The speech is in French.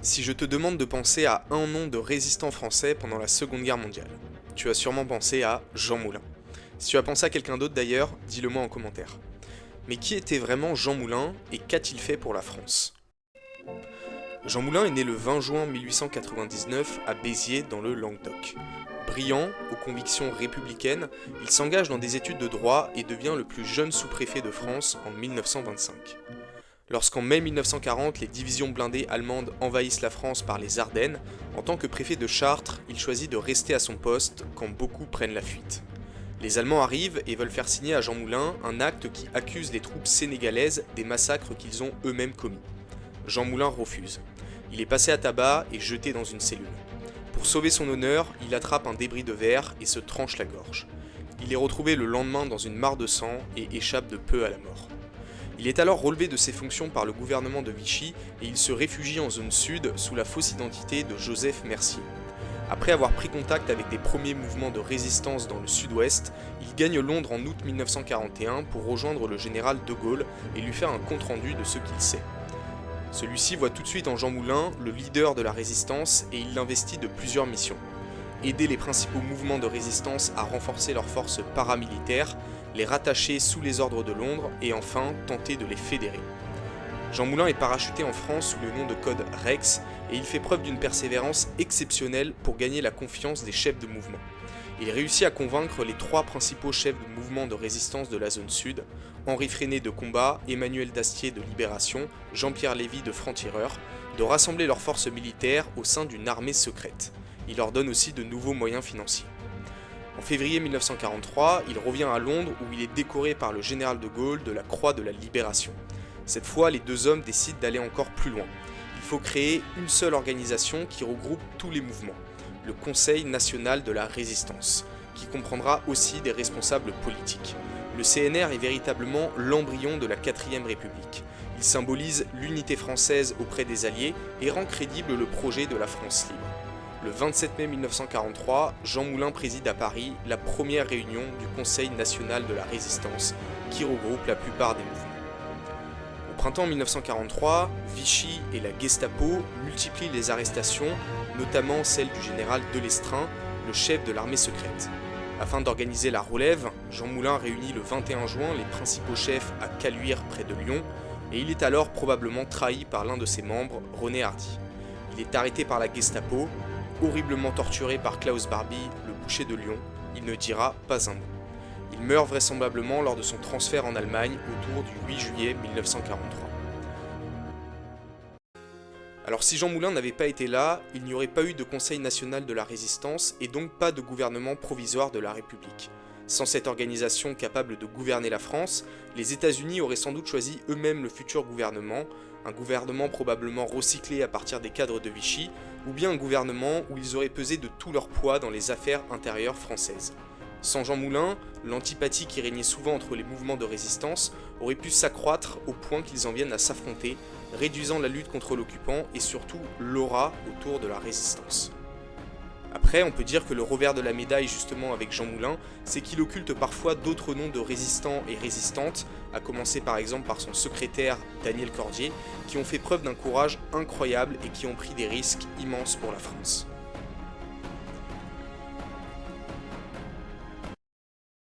Si je te demande de penser à un nom de résistant français pendant la Seconde Guerre mondiale, tu as sûrement pensé à Jean Moulin. Si tu as pensé à quelqu'un d'autre d'ailleurs, dis-le moi en commentaire. Mais qui était vraiment Jean Moulin et qu'a-t-il fait pour la France? Jean Moulin est né le 20 juin 1899 à Béziers dans le Languedoc. Brillant, aux convictions républicaines, il s'engage dans des études de droit et devient le plus jeune sous-préfet de France en 1925. Lorsqu'en mai 1940, les divisions blindées allemandes envahissent la France par les Ardennes, en tant que préfet de Chartres, il choisit de rester à son poste quand beaucoup prennent la fuite. Les Allemands arrivent et veulent faire signer à Jean Moulin un acte qui accuse les troupes sénégalaises des massacres qu'ils ont eux-mêmes commis. Jean Moulin refuse. Il est passé à tabac et jeté dans une cellule. Pour sauver son honneur, il attrape un débris de verre et se tranche la gorge. Il est retrouvé le lendemain dans une mare de sang et échappe de peu à la mort. Il est alors relevé de ses fonctions par le gouvernement de Vichy et il se réfugie en zone sud sous la fausse identité de Joseph Mercier. Après avoir pris contact avec des premiers mouvements de résistance dans le sud-ouest, il gagne Londres en août 1941 pour rejoindre le général de Gaulle et lui faire un compte-rendu de ce qu'il sait. Celui-ci voit tout de suite en Jean Moulin le leader de la résistance et il l'investit de plusieurs missions. Aider les principaux mouvements de résistance à renforcer leurs forces paramilitaires, les rattacher sous les ordres de Londres et enfin tenter de les fédérer. Jean Moulin est parachuté en France sous le nom de code Rex et il fait preuve d'une persévérance exceptionnelle pour gagner la confiance des chefs de mouvement. Il réussit à convaincre les trois principaux chefs de mouvement de résistance de la zone sud, Henri Freinet de Combat, Emmanuel Dastier de Libération, Jean-Pierre Lévy de Franc-Tireur, de rassembler leurs forces militaires au sein d'une armée secrète. Il leur donne aussi de nouveaux moyens financiers. En février 1943, il revient à Londres où il est décoré par le général de Gaulle de la Croix de la Libération. Cette fois, les deux hommes décident d'aller encore plus loin. Il faut créer une seule organisation qui regroupe tous les mouvements, le Conseil national de la résistance, qui comprendra aussi des responsables politiques. Le CNR est véritablement l'embryon de la 4ème République. Il symbolise l'unité française auprès des Alliés et rend crédible le projet de la France libre. Le 27 mai 1943, Jean Moulin préside à Paris la première réunion du Conseil national de la résistance, qui regroupe la plupart des mouvements. Au printemps 1943, Vichy et la Gestapo multiplient les arrestations, notamment celle du général Delestrin, le chef de l'armée secrète. Afin d'organiser la relève, Jean Moulin réunit le 21 juin les principaux chefs à Caluire près de Lyon, et il est alors probablement trahi par l'un de ses membres, René Hardy. Il est arrêté par la Gestapo, horriblement torturé par Klaus Barbie, le boucher de Lyon, il ne dira pas un mot. Il meurt vraisemblablement lors de son transfert en Allemagne autour du 8 juillet 1943. Alors si Jean Moulin n'avait pas été là, il n'y aurait pas eu de Conseil national de la résistance et donc pas de gouvernement provisoire de la République. Sans cette organisation capable de gouverner la France, les États-Unis auraient sans doute choisi eux-mêmes le futur gouvernement, un gouvernement probablement recyclé à partir des cadres de Vichy, ou bien un gouvernement où ils auraient pesé de tout leur poids dans les affaires intérieures françaises. Sans Jean Moulin, l'antipathie qui régnait souvent entre les mouvements de résistance aurait pu s'accroître au point qu'ils en viennent à s'affronter, réduisant la lutte contre l'occupant et surtout l'aura autour de la résistance. Après, on peut dire que le revers de la médaille justement avec Jean Moulin, c'est qu'il occulte parfois d'autres noms de résistants et résistantes, à commencer par exemple par son secrétaire Daniel Cordier, qui ont fait preuve d'un courage incroyable et qui ont pris des risques immenses pour la France.